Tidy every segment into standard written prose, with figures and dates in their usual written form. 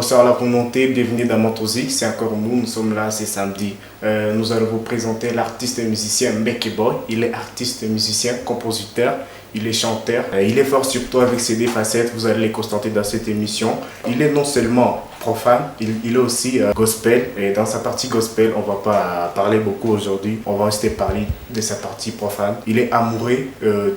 Bonsoir à la communauté, bienvenue dans Montosic, c'est encore nous sommes là, c'est samedi. Nous allons vous présenter l'artiste et musicien Mbeke Boy. Il est artiste, musicien, compositeur, il est chanteur. Il est fort surtout avec ses deux facettes, vous allez les constater dans cette émission. Il est non seulement profane, il est aussi gospel. Et dans sa partie gospel, on va pas parler beaucoup aujourd'hui, on va rester parler de sa partie profane. Il est amoureux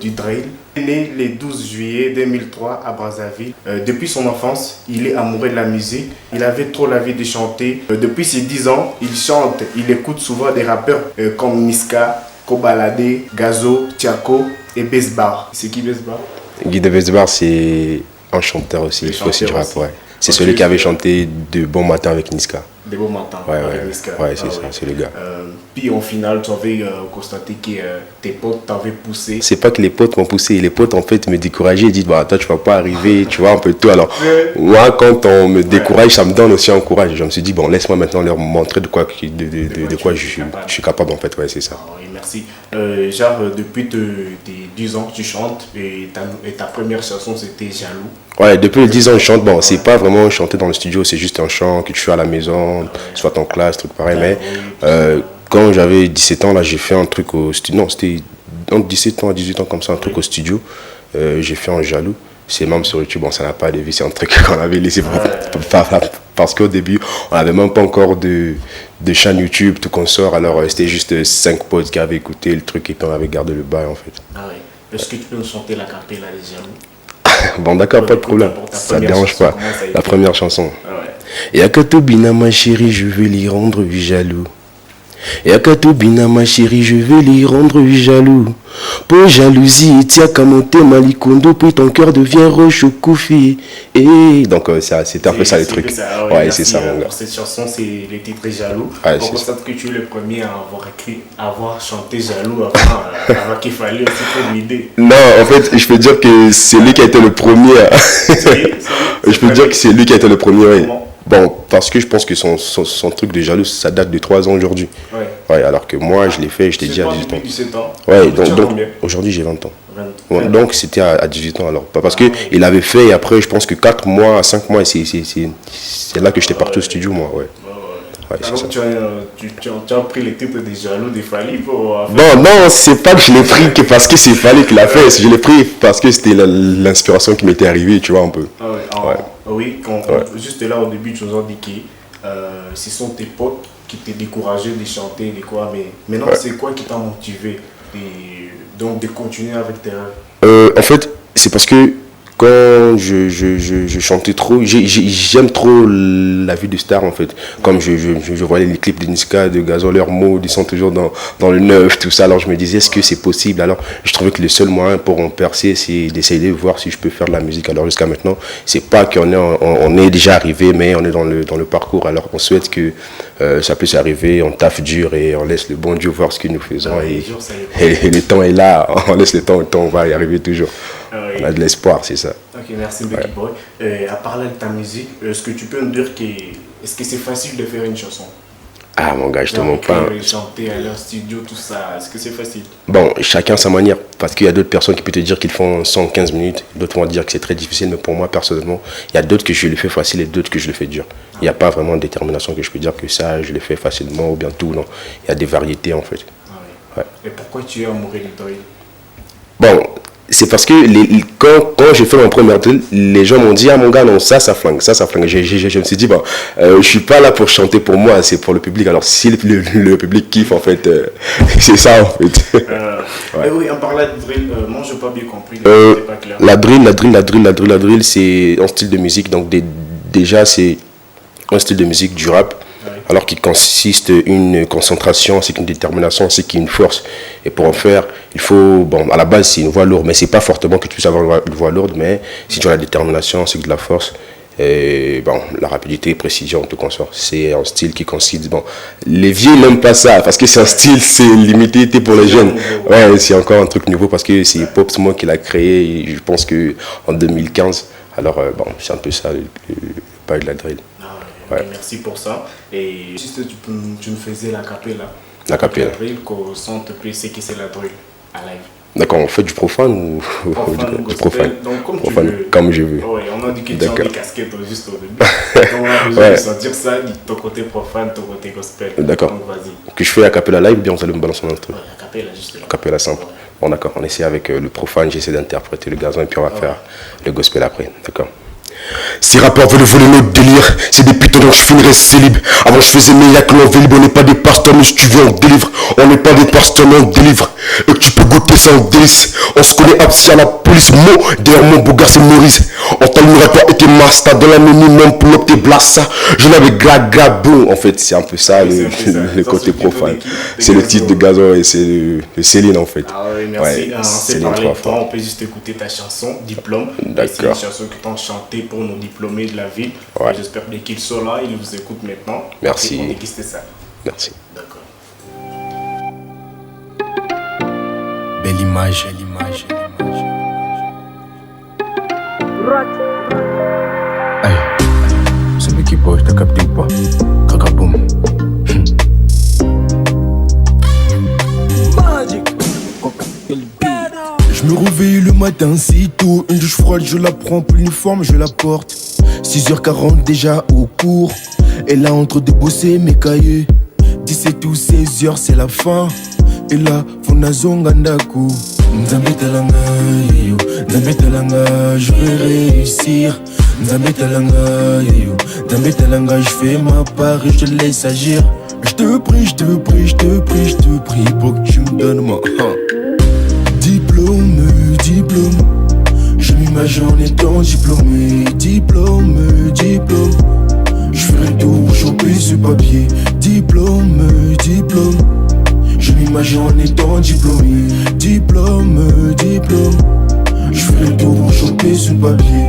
du drill. Il est né le 12 juillet 2003 à Brazzaville. Depuis son enfance, il est amoureux de la musique. Il avait trop l'envie de chanter. Depuis ses 10 ans, il chante. Il écoute souvent des rappeurs comme Niska, Kobalade, Gazo, Tiako et Besbar. C'est qui Besbar? Guy de Besbar, c'est un chanteur aussi. Il fait aussi du rap, ouais. C'est celui qui avait chanté De Bon Matin avec Niska. De Bon Matin avec Niska. Ouais, c'est ça, c'est le gars. Puis au final, tu avais constaté que tes potes t'avaient poussé. C'est pas que les potes m'ont poussé, les potes en fait me décourageaient et disent bah toi tu vas pas arriver, tu vois un peu tout. Alors moi quand on me décourage, ça me donne aussi un courage. Je me suis dit bon laisse-moi maintenant leur montrer de quoi je suis capable en fait, ouais c'est ça. Oui, merci. Genre depuis tes 10 ans tu chantes et ta première chanson c'était Jaloux. Ouais, depuis les 10 ans je chante, bon c'est pas vraiment chanter dans le studio, c'est juste un chant que tu fais à la maison, soit en classe, truc pareil, mais quand j'avais 17 ans, là, j'ai fait un truc au studio. Non, c'était entre 17 ans à 18 ans, comme ça, un truc au studio. J'ai fait un Jaloux. C'est même sur YouTube. Bon, ça n'a pas de vie. C'est un truc qu'on avait laissé parce qu'au début, on n'avait même pas encore de chaîne YouTube, tout qu'on sort. Alors, c'était juste 5 potes qui avaient écouté le truc et puis on avait gardé le bail, en fait. Ah oui. Est-ce que tu peux nous chanter la cappella des Jaloux? Bon, d'accord, pas de problème. Ça ne dérange pas. La première chanson. Et à Katobina, ma chérie, je vais l'y rendre jaloux. Et à Katobina, ma chérie, je vais l'y rendre jaloux. Pour jalousie, tia kamote malikondo, puis ton cœur devient roche au koufi. Et donc, c'était un peu ça le truc. Ouais, c'est ça, mon gars. Pour cette chanson, c'est le titre Jaloux. Ouais, on constate que tu es le premier à avoir chanté Jaloux avant qu'il fallait aussi faire l'idée. Non, en fait, je peux dire que c'est lui qui a été le premier. Je peux dire que c'est lui qui a été le premier, oui. Bon, parce que je pense que son truc de Jaloux, ça date de 3 ans aujourd'hui. Ouais, alors que moi, je l'ai fait, je t'ai dit à 18 ans. 17 ans. Ouais, donc aujourd'hui, j'ai 20 ans. Ouais, donc, c'était à 18 ans alors. Parce qu'il avait fait, et après, je pense que 4 mois, 5 mois, c'est là que j'étais parti au studio, moi, ouais. Alors, tu as pris les titres des Jaloux des Fally pour... Non, c'est pas que je l'ai pris que parce que c'est Fally qui l'a fait. Je l'ai pris parce que c'était l'inspiration qui m'était arrivée, tu vois, un peu. Oui, juste là, au début, tu nous as dit que ce sont tes potes qui t'ont découragé de chanter, de quoi, mais maintenant, c'est quoi qui t'a motivé de continuer avec tes rêves? En fait, c'est parce que quand je chantais trop, j'aime trop la vie de star en fait. Comme je voyais les clips de Niska, de Gazo, leurs mots, ils sont toujours dans le neuf, tout ça. Alors je me disais, est-ce que c'est possible? Alors je trouvais que le seul moyen pour en percer, c'est d'essayer de voir si je peux faire de la musique. Alors jusqu'à maintenant, c'est pas on est déjà arrivé, mais on est dans le parcours. Alors on souhaite que ça puisse arriver, on taffe dur et on laisse le bon Dieu voir ce que nous faisons. Et le temps est là, on laisse le temps, on va y arriver toujours. On a de l'espoir, c'est ça. Ok, merci Mbeke Boy. À parler de ta musique, est-ce que tu peux nous dire est-ce que c'est facile de faire une chanson? Ah mon gars, je te mens pas. Chanter à leur studio, tout ça, est-ce que c'est facile? Bon, chacun sa manière. Parce qu'il y a d'autres personnes qui peuvent te dire qu'ils font 115 minutes, d'autres vont dire que c'est très difficile, mais pour moi personnellement, il y a d'autres que je le fais facile et d'autres que je le fais dur. Il n'y a pas vraiment de détermination que je peux dire que ça, je le fais facilement ou bien tout, non. Il y a des variétés en fait. Et pourquoi tu es amoureux du drill? Bon, c'est parce que quand j'ai fait mon premier drill, les gens m'ont dit, ah mon gars, non, ça flingue, ça flingue. Je me suis dit, bon, je suis pas là pour chanter pour moi, c'est pour le public. Alors si le public kiffe, en fait, c'est ça, en fait. Oui, en parlant de drill, moi, je n'ai pas bien compris. Pas clair. La drill, c'est un style de musique. Donc déjà, c'est un style de musique du rap. Alors qu'il consiste une concentration, c'est une détermination, c'est une force. Et pour en faire, il faut, bon, à la base, c'est une voix lourde, mais c'est pas fortement que tu puisses avoir une voix lourde, mais si tu as la détermination, c'est de la force. Et bon, la rapidité, précision, tout consort. C'est un style qui consiste, bon, les vieux n'aiment pas ça, parce que c'est un style, c'est limité pour les jeunes. Ouais, c'est encore un truc nouveau, parce que c'est Pop Smoke qui l'a créé, je pense qu'en 2015. Alors, bon, c'est un peu ça, le bail de la drill. Merci pour ça. Et juste, tu nous faisais la cappella. La cappella. La drill, qu'on sente plus ce que c'est la drill à live. D'accord, on fait du profane ou Profane, du profane? donc comme tu Profane, veux. comme je veux. Oui, on a dit que tu as des casquettes juste au début. Donc on a besoin Ouais. de sentir ça, ton côté profane, ton côté gospel. D'accord. Donc vas-y. Que je fais a cappella live ou bien vous allez me balancer un truc? Ouais, a cappella juste là. A cappella simple. Ouais. Bon d'accord, on essaie avec le profane, j'essaie d'interpréter le gazon et puis on va faire le gospel après. D'accord. Ces rappeurs veulent voler notre délire. C'est des putains donc je finirai célib. Avant je faisais meilleur que l'on vélib. On n'est pas des pasteurs mais si tu veux on délivre. On n'est pas des pasteurs mais on délivre. Et que tu peux goûter ça en délice. On se connaît absi à la police. Mot derrière mon beau gars c'est Maurice. On t'allumerait pas été master. Dans la minimum pour l'opter blassa. Je l'avais boum. En fait c'est un peu ça le côté profane. C'est le titre de gazon et c'est le Céline en fait. Ah oui, merci. Ouais, C'est Céline parlé de toi, 3 fois. on peut juste écouter ta chanson, Diplôme. D'accord. C'est une chanson que tu as chantée pour nos diplômés de la ville. Ouais. J'espère bien qu'ils sont là, ils vous écoutent maintenant. Merci. Et on déguste ça. Merci. D'accord. Belle image, belle image, belle image. Hey, c'est Becky Boy, t'as capté ou pas? Kakaboum. Je me réveille le matin si tôt, une douche froide je la prends, pour l'uniforme je la porte. 6h40 déjà au cours, et là entre de bosser mes cahiers. 17 ou 16h c'est la fin, et là Fonazonga Ndaku. Nzambe talanga, yo, Nzambe talanga, je vais réussir. Nzambe talanga, yo, Nzambe talanga, je fais ma part et je te laisse agir. Je te prie, je te prie, je te prie, je te prie pour que tu me donnes ma diplôme, diplôme. Je m'imagine en étant diplômé, diplôme, diplôme. Je ferai tout pour choper ce papier, diplôme, diplôme. Je m'imagine en étant diplômé, diplôme, diplôme. Je ferai tout pour choper ce papier.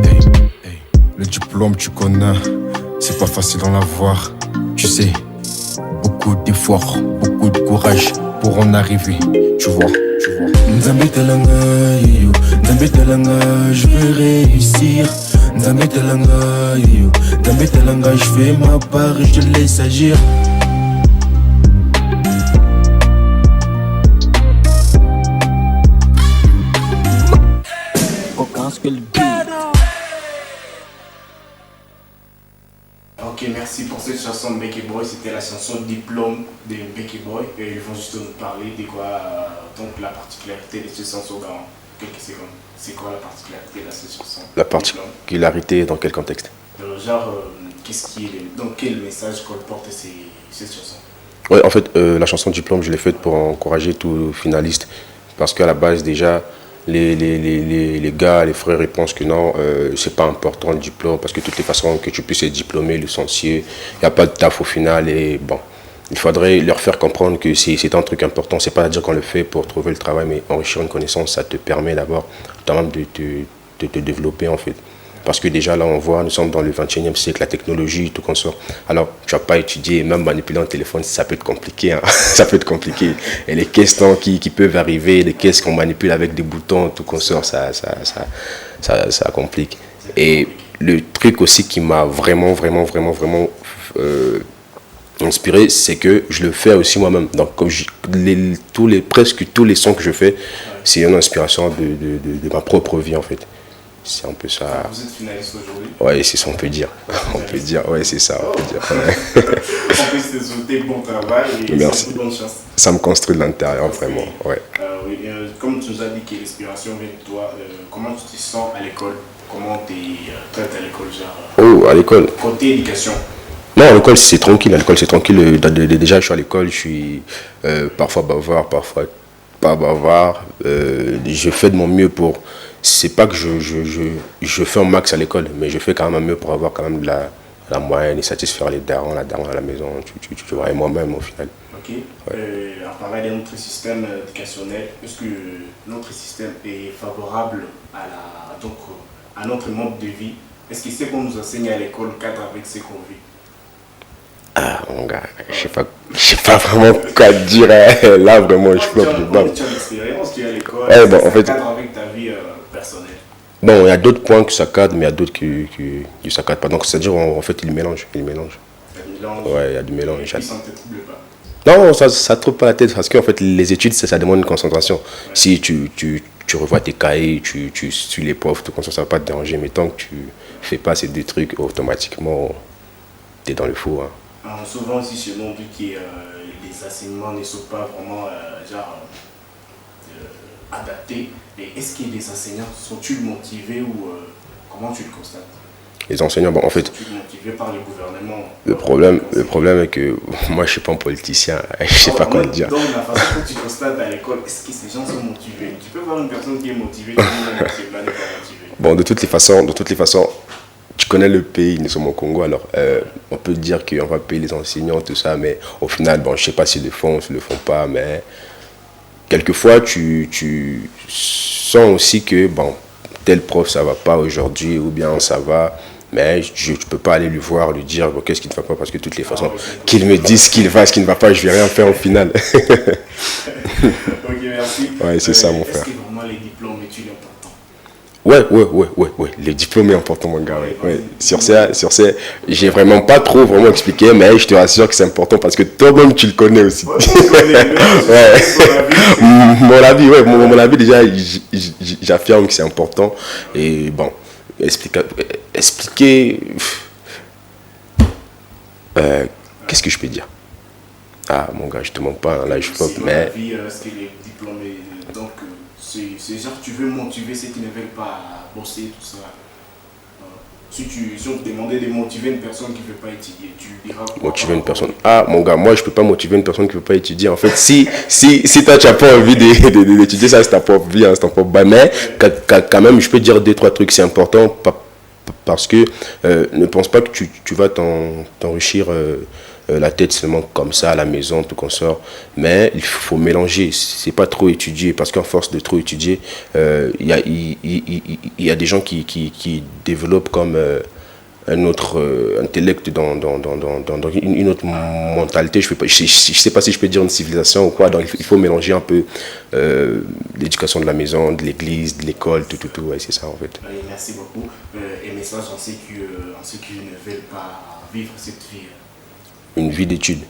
Hey, hey, le diplôme tu connais, c'est pas facile d'en avoir. Tu sais, beaucoup d'efforts, beaucoup de courage pour en arriver. Tu vois, tu vois. Nzambe talanga, yo, Nzambe talanga, je vais réussir. Nzambe talanga, yo, Nzambe talanga, je fais ma part et je te laisse agir. Ok, merci pour cette chanson de Becky Boy. C'était la chanson Diplôme de Becky Boy. Et ils vont juste nous parler de quoi, donc la particularité de cette chanson dans quelques secondes. C'est quoi la particularité de cette chanson? La particularité dans quel contexte? Qu'est-ce qui est, donc quel message colporte cette chanson? Ouais, en fait, la chanson Diplôme, je l'ai faite pour encourager tous les finalistes. Parce qu'à la base, déjà, les gars, les frères, ils pensent que non, c'est pas important le diplôme. Parce que de toutes les façons, que tu puisses être diplômé, licencié, il n'y a pas de taf au final. Et bon, il faudrait leur faire comprendre que c'est un truc important. C'est pas à dire qu'on le fait pour trouver le travail, mais enrichir une connaissance, ça te permet d'abord quand même de te développer en fait. Parce que déjà là on voit, nous sommes dans le 21e siècle, la technologie, tout comme ça. Alors tu vas pas étudier, même manipuler un téléphone, ça peut être compliqué. Hein. Ça peut être compliqué. Et les questions qui peuvent arriver, les caisses qu'on manipule avec des boutons, tout comme ça complique. Et le truc aussi qui m'a vraiment inspiré, c'est que je le fais aussi moi-même. Donc comme presque tous les sons que je fais, c'est une inspiration de ma propre vie en fait. C'est un peu ça. Vous êtes finaliste aujourd'hui? Ouais, c'est ça, on peut dire. On peut dire, ouais, c'est ça, on peut dire. Ouais. On peut se souhaiter bon travail et merci. bonne chance. Ça me construit de l'intérieur, vraiment. Ouais. Oui, comme tu nous as dit que l'inspiration vient de toi, comment tu te sens à l'école? Comment tu traites à l'école, Oh, à l'école? Côté éducation. Non, à l'école, c'est tranquille. À l'école, c'est tranquille. Déjà, je suis à l'école, je suis parfois bavard, parfois pas bavard. Je fais de mon mieux pour... C'est pas que je fais un max à l'école, mais je fais quand même un mieux pour avoir quand même de la moyenne et satisfaire les darons, la daronne à la maison, tu vois, et moi-même au final. Ok. Ouais. En parlant de notre système éducationnel, est-ce que notre système est favorable à notre mode de vie? Est-ce que ce qu'on nous enseigne à l'école cadre avec ce qu'on vit? Ah mon gars, je sais pas vraiment quoi dire. Là vraiment, je peux pas. Tu as l'expérience, tu es à l'école, Ouais, bon, en fait, cadre avec ta vie personnelle. Bon, il y a d'autres points que ça cadre, mais il y a d'autres qui ça cadre pas. Donc, c'est-à-dire, en fait, il mélange. Il y a du mélange. Ouais, il y a du mélange. Et puis, ça ne te trouble pas. Non, ça ne trouble pas la tête, parce qu'en fait, les études, ça demande une concentration. Ouais. Si tu revois tes cahiers, tu suis les profs, tout comme ça ne va pas te déranger, mais tant que tu fais pas ces deux trucs, automatiquement, tu es dans le faux. Hein. Alors, souvent, aussi, chez nous, on dit que les enseignements ne sont pas vraiment adaptés. Mais est-ce que les enseignants sont-ils motivés ou comment tu le constates? Les enseignants, bon, en fait, sont-ils motivés par le gouvernement? Le problème est que moi, je ne suis pas un politicien, je ne sais pas quoi dire. Donc, la façon que tu constates à l'école, est-ce que ces gens sont motivés? Tu peux voir une personne qui est motivée, qui n'est pas motivée. Bon, de toutes les façons, tu connais le pays, nous sommes au Congo, alors on peut dire qu'on va payer les enseignants, tout ça, mais au final, bon, je ne sais pas s'ils le font, s'ils ne le font pas, mais quelquefois, tu sens aussi que, bon, tel prof, ça ne va pas aujourd'hui, ou bien ça va, mais je ne peux pas aller lui voir, lui dire, bon, qu'est-ce qui ne va pas, parce que de toutes les façons, qu'il me dise ce qu'il va, ce qui ne va pas, je ne vais rien faire au final. Ok, merci. Ouais, c'est ça, mon frère. Est-ce que vraiment les diplômes études importants? Ouais. Les diplômes est important, mon gars. Ouais. Sur ça, j'ai vraiment pas trop expliqué, mais je te rassure que c'est important parce que toi-même tu le connais aussi. Ouais, mon avis déjà, j'affirme que c'est important. Et bon, expliquer. Qu'est-ce que je peux dire? Ah, mon gars, je te manque pas, là je flotte, mais. Est-ce que les diplômes, donc. C'est genre tu veux motiver ceux qui ne veulent pas bosser, tout ça. Si on te demandait de motiver une personne qui ne veut pas étudier, tu diras quoi? Motiver une personne. Ah, mon gars, moi je ne peux pas motiver une personne qui ne veut pas étudier. En fait, si toi tu n'as pas envie d'étudier, ça c'est ta propre vie, hein, c'est ton propre bail. Mais quand même, je peux dire 2-3 trucs, c'est important parce que ne pense pas que tu vas t'enrichir la tête seulement comme ça à la maison, tout qu'on sort, mais il faut mélanger, c'est pas trop étudier, parce qu'en force de trop étudier, il y a des gens qui développent comme un autre intellect dans une autre mentalité, je sais pas si je peux dire une civilisation ou quoi, donc il faut mélanger un peu l'éducation de la maison, de l'église, de l'école, tout, ouais, c'est ça en fait. Allez, merci beaucoup. Et message en ceux qui ne veulent pas vivre cette vie. Une vie d'études.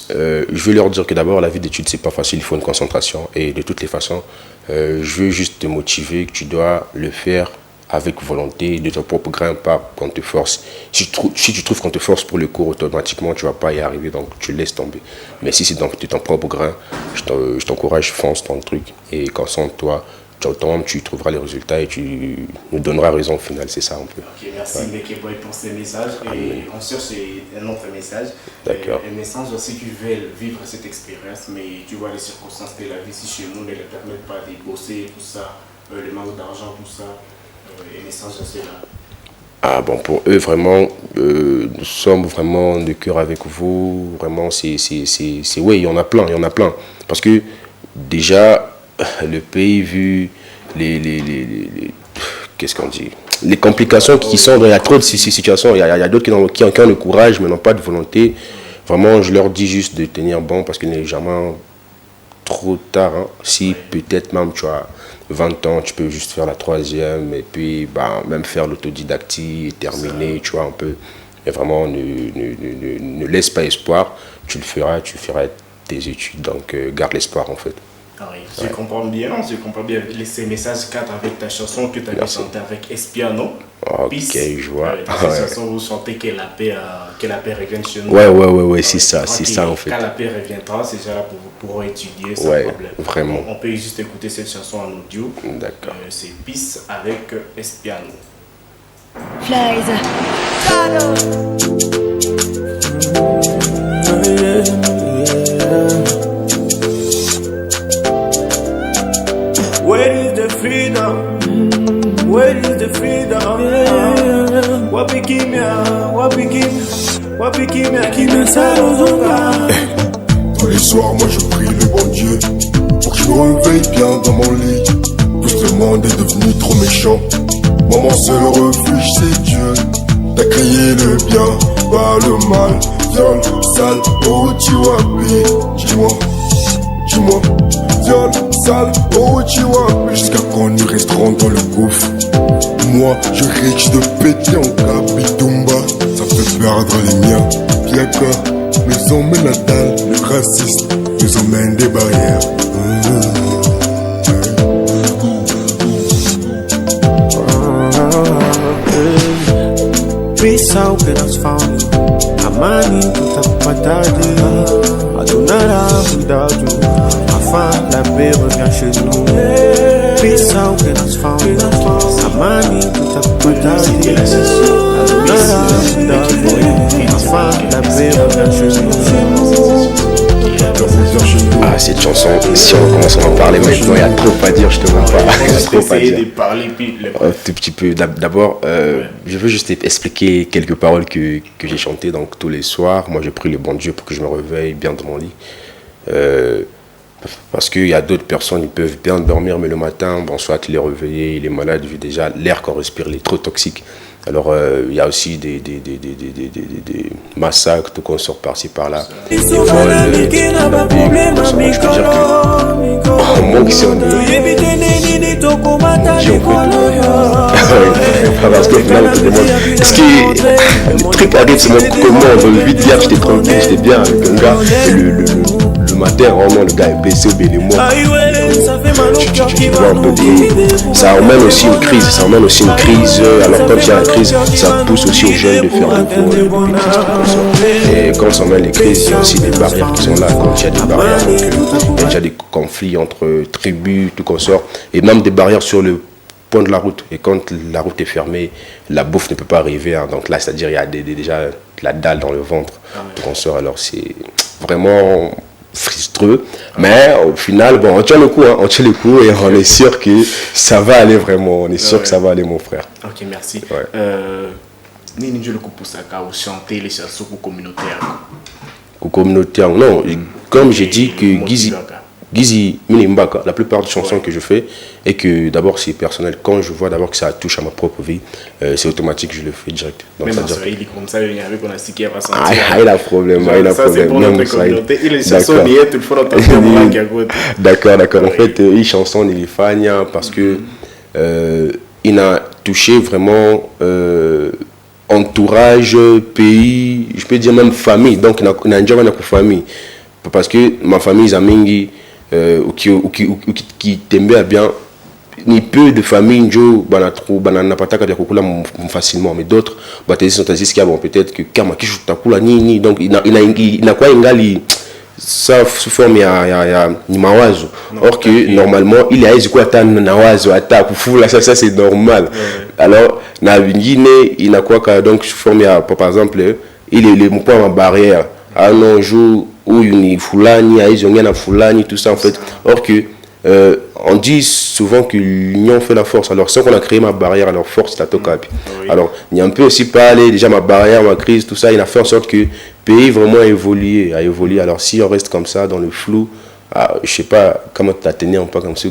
Je veux leur dire que d'abord, la vie d'études, c'est pas facile, il faut une concentration. Et de toutes les façons, je veux juste te motiver que tu dois le faire avec volonté, de ton propre grain, pas qu'on te force. Si tu trouves qu'on te force pour le cours, automatiquement, tu vas pas y arriver, donc tu laisses tomber. Mais si c'est de ton propre grain, je t'encourage, fonce dans le truc. Et concentre-toi. Toi-même, tu trouveras les résultats et tu nous donneras raison au final, c'est ça un peu. Ok, merci Mbeke Boy pour ces messages. Et on cherche un autre message. D'accord. Un message aussi qui veulent vivre cette expérience, mais tu vois les circonstances de la vie ici chez nous ne les permettent pas de bosser, tout ça, le manque d'argent, tout ça. Un message assez là. Ah bon, pour eux, vraiment, nous sommes vraiment de cœur avec vous. Vraiment, oui, il y en a plein. Parce que déjà, le pays, vu qu'est-ce qu'on dit, les complications qui sont, il y a trop de ces situations, il y a d'autres qui ont le courage mais n'ont pas de volonté. Vraiment, je leur dis juste de tenir bon parce qu'il n'est jamais trop tard. Hein. Si peut-être même tu as 20 ans, tu peux juste faire la 3e et puis même faire l'autodidactie et terminer, tu vois, un peu. Mais vraiment, ne laisse pas espoir, tu feras tes études, donc garde l'espoir en fait. Oui, je comprends bien ces messages cadres avec ta chanson que tu avais chantée avec Espiano. Ok, Peace. je vois. Dans cette chanson, vous chantez que la paix revienne chez nous. Ouais, c'est ça en fait. Quand la paix reviendra, c'est déjà là pour étudier sans problème. Vraiment. On peut juste écouter cette chanson en audio. D'accord. C'est Peace avec Espiano. Flies. Where is the freedom? Where is the freedom? Wapi kimya salozonga. Tous les soirs, moi je prie le bon Dieu pour que je me réveille bien dans mon lit. Tout le monde est devenu trop méchant. Moi, mon seul refuge, c'est Dieu. T'as créé le bien, pas le mal. Viol, sale, oh Chiwapi. Dis-moi, viol, sale, oh Chiwapi. Jusqu'à quand nous resterons dans le gouffre. Moi, je risque de péter en Kabitumba. Ça fait perdre les miens. Piaka nous emmène la dalle. Le raciste nous emmène des barrières. Pensar o que nós falamos, a mãe que tá patade, a dona da cuidado, a fala beba me achando. Pensar o que nós falamos, a mãe que tá patade, a dona da cuidado, a fala beba me achando. Ah, cette chanson, si on commence à en parler maintenant, il y a trop à dire, je te vois pas. On va trop essayer de parler puis un tout petit peu. D'abord, je veux juste expliquer quelques paroles que j'ai chantées donc, tous les soirs. Moi, j'ai pris le bon Dieu pour que je me réveille bien dans mon lit. Parce qu'il y a d'autres personnes qui peuvent bien dormir, mais le matin, bon, soit il est réveillé, il est malade, vu déjà l'air qu'on respire, il est trop toxique. Alors, il y a aussi des massacres, tout qu'on sort par-ci par-là. Des vols, je peux dire que moi qui on parce que finalement, on te demande est-ce que le truc arrive, c'est même comment on veut vite dire j'étais tranquille, j'étais bien avec un gars. Et le matin, vraiment, le gars est blessé, mais les mots. Tu vois un peu ça emmène aussi une crise, alors quand il y a une crise, ça pousse aussi aux jeunes de faire le vol, et quand ça emmène les crises, il y a aussi des barrières qui sont là, quand il y a des barrières, donc il y a déjà des conflits entre tribus, tout qu'on sort, et même des barrières sur le point de la route, et quand la route est fermée, la bouffe ne peut pas arriver, hein. Donc là, c'est-à-dire il y a déjà de la dalle dans le ventre, tout qu'on sort, alors c'est vraiment frustreux, mais au final, bon, on tient le coup, et on est sûr que ça va aller vraiment, on est sûr que ça va aller, mon frère. Ok, merci. Ouais. Nini je le coup pour ça, ou chanter les chansons communautaires. Communautaire, non, comme j'ai dit que Gizi Minimbaka, la plupart des chansons que je fais, et que d'abord c'est personnel, quand je vois d'abord que ça touche à ma propre vie, c'est automatique, je le fais direct. Donc, mais il est comme ça, il y avait qu'on a si qui va sentir. Il a problème, ça c'est pour notre communauté. Il est chanson liée, tout le faut l'entendre qui à côté. D'accord. En fait, il chanson il est fania parce que il a touché vraiment entourage, pays, je peux dire même famille. Donc il a déjà une famille parce que ma famille Zamingi qui t'aimait bien ni peu de familles njo banana pataka de kokula facilement, mais d'autres sont qui bon peut-être que kama kishu takula nini, donc il n'a quoi ingali ça sous forme ya ni mawazo, or que normalement il y a quoi ta nawazo ata kufula ça c'est normal. Alors na vingine il n'a quoi donc sous forme ya par exemple il est le point en barrière un jour où il fulani aizongia na fulani tout ça en fait, or que on dit souvent que l'union fait la force. Alors, si on a créé ma barrière, alors force, c'est à Tokapi. Alors, il y a un peu aussi parlé, déjà ma barrière, ma crise, tout ça, il a fait en sorte que le pays vraiment a évolué. Alors, si on reste comme ça, dans le flou, je sais pas comment tu as tenu un peu comme ça,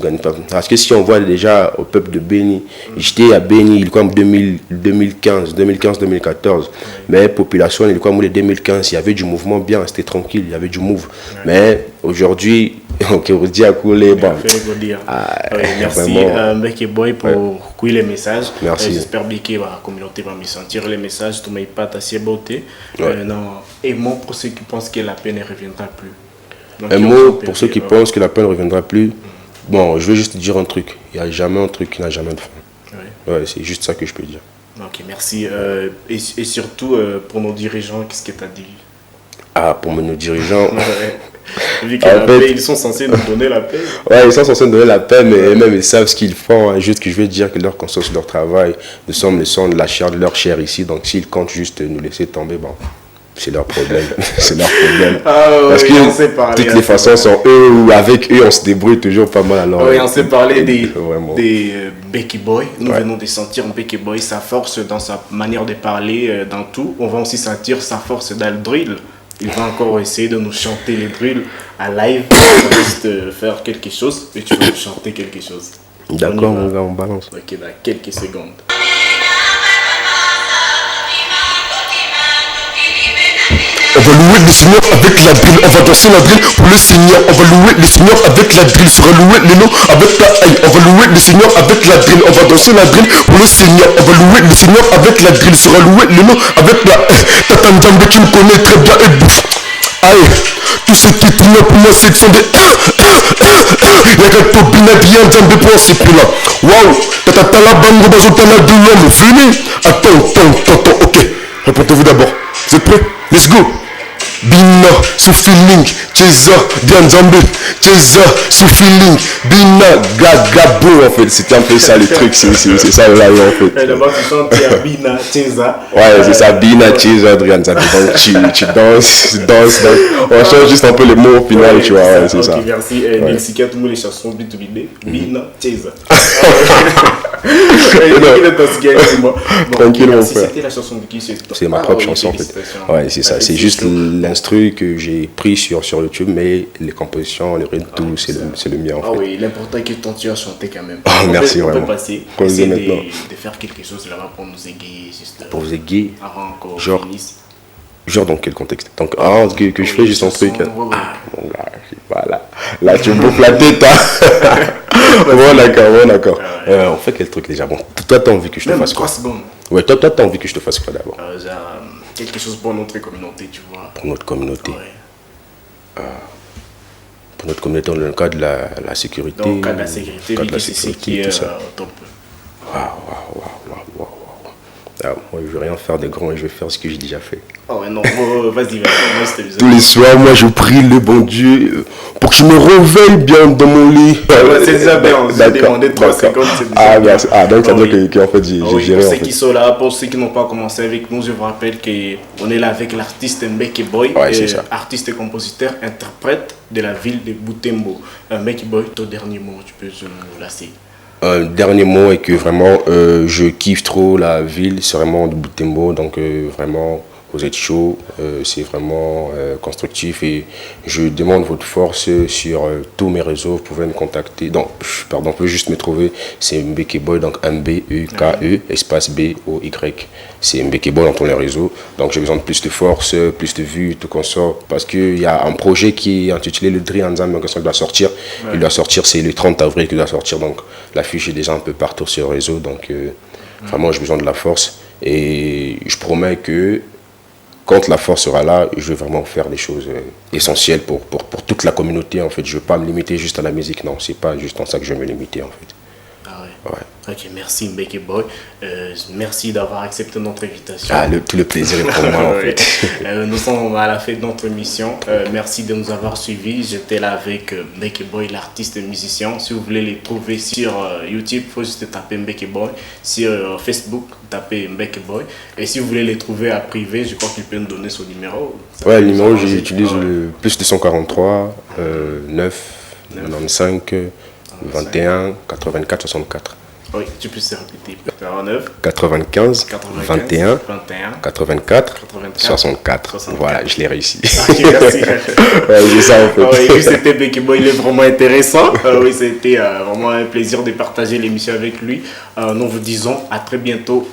parce que si on voit déjà au peuple de Béni, j'étais à Béni, il est comme 2015-2014, mais la population, il est comme 2015, il y avait du mouvement bien, c'était tranquille, il y avait du move. Mais aujourd'hui, ok, on dit à couler, bon. Merci, Mbeke Boy, pour couiller les messages. Merci. J'espère bien que la communauté va me sentir les messages, tout le monde pas ta beauté. Et moi, pour ceux qui pensent que la paix ne reviendra plus. Donc, un mot pour ceux qui pensent que la paix ne reviendra plus. Bon, je veux juste dire un truc. Il n'y a jamais un truc qui n'a jamais de fin. Ouais, c'est juste ça que je peux dire. Ok, merci. Et surtout, pour nos dirigeants, qu'est-ce que tu as dit? Pour nos dirigeants... Vu en fait, ils sont censés nous donner la paix. Ouais, ils sont censés nous donner la paix, mais eux-mêmes, ils savent ce qu'ils font. Hein. Juste que je veux dire que leur conscience, leur travail, nous sommes le sang de la chair de leur chair ici. Donc, s'ils comptent juste nous laisser tomber, bon... c'est leur problème. C'est leur problème. Parce que toutes les façons sont eux ou avec eux, on se débrouille toujours pas mal. Alors, on s'est parlé des Mbeke Boy. Nous venons de sentir Mbeke Boy, sa force dans sa manière de parler, dans tout. On va aussi sentir sa force dans le drill. Il va encore essayer de nous chanter les drills à live. On va juste faire quelque chose et tu vas nous chanter quelque chose. D'accord, on balance. Ok, dans quelques secondes. va louer le Seigneur avec la drill. On va danser la drill pour le Seigneur. On va louer le Seigneur avec la drill. Sera louer les noms avec la haine. On va louer le Seigneur avec la drill. On va danser la drill pour le Seigneur. On va louer le Seigneur avec la drill. Sera louer les noms avec la haine. Tata Njambe, tu me connais très bien et bouffe. Aïe, tout ce qui tourne pour moi c'est sont des y'a qu'à Tobina bien Njambe pour ces là. Waouh, tata la bango bazotana de l'homme fini. Attends, ok. Répondez-vous d'abord. Vous êtes prêts? Let's go. Bina, sous feeling, Cheza, Dianzambe, Cheza, sous feeling, Bina, Gagabo en fait, c'était un peu ça le truc, c'est ça là en fait. D'abord tu chantes Bina, Cheza. Ouais, c'est ça, Bina, Cheza, Dianzambe, donc tu danses, on change juste un peu les mots au final, tu vois, ouais, c'est ça. Ok, merci, Mexicain, tout le monde les chansons B2B, Bina, Cheza. Tranquille mon frère. C'était la chanson de qui? C'est ma propre chanson en fait. Ouais, c'est ça, c'est juste l'instru que j'ai pris sur YouTube, mais les compositions, les rythmes, tout, c'est le mien en fait. Ah oui, l'important est que tu as chanté quand même. Merci vraiment. On peut passer, essayer de faire quelque chose là-bas pour nous égayer, juste pour vous égayer, avant qu'on finisse. Genre dans quel contexte? Donc, que je fais juste un truc. Bon, voilà. Là, tu me bouffes la tête, hein. Bon, d'accord. On fait quel truc déjà? Bon, toi, t'as envie que je te fasse quoi? 3 secondes. Ouais, toi, t'as envie que je te fasse quoi d'abord? Quelque chose pour notre communauté, tu vois. Pour notre communauté. Ouais. Pour notre communauté, dans le cas de la sécurité. Dans le cas de la sécurité, oui, c'est ce qui est au top. Waouh. Moi, je vais rien faire de grand et je vais faire ce que j'ai déjà fait. Oh ouais, non, vas-y. Tous les soirs, moi, je prie le bon Dieu pour que je me réveille bien dans mon lit. C'est déjà bien, j'ai demandé 3 secondes. Merci. Donc ça veut dire qu'en fait, j'ai géré. Pour ceux qui sont là, pour ceux qui n'ont pas commencé avec nous, je vous rappelle qu'on est là avec l'artiste Mbeke Boy, artiste et compositeur, interprète de la ville de Butembo. Mbeke Boy, ton dernier mot, tu peux nous lasser. Un dernier mot est que vraiment je kiffe trop la ville, c'est vraiment de Butembo, donc vraiment vous êtes chaud, c'est vraiment constructif et je demande votre force sur tous mes réseaux, vous pouvez me contacter, donc pardon, vous pouvez juste me trouver, c'est Mbeke Boy, donc M-B-E-K-E, espace B-O-Y, c'est Mbeke Boy dans tous les réseaux, donc j'ai besoin de plus de force, plus de vues, tout comme ça, parce qu'il y a un projet qui est intitulé le Dri Nzambe, qui doit sortir, il doit sortir, c'est le 30 avril qu'il doit sortir, donc l'affiche est déjà un peu partout sur le réseau, donc vraiment j'ai besoin de la force et je promets que quand la force sera là, je vais vraiment faire des choses essentielles pour toute la communauté en fait. Je ne veux pas me limiter juste à la musique, non, c'est pas juste en ça que je vais me limiter en fait. Ah ouais. Ok, merci Mbeke Boy. Merci d'avoir accepté notre invitation. Tout le plaisir est pour moi en fait. Nous sommes à la fin de notre émission. Merci de nous avoir suivis. J'étais là avec Mbeke Boy, l'artiste et musicien. Si vous voulez les trouver sur YouTube, il faut juste taper Mbeke Boy. Sur Facebook, tapez Mbeke Boy. Et si vous voulez les trouver à privé, je crois qu'il peut nous donner son numéro. Ouais, le numéro, j'utilise le plus 243 9 95 21 84 64. Oui, tu peux se répéter. 49 95 21 84 64. Voilà, je l'ai réussi. Merci. C'est ça en fait. Oui, c'était Mbeke Boy, il est vraiment intéressant. Oui, c'était vraiment un plaisir de partager l'émission avec lui. Nous vous disons à très bientôt.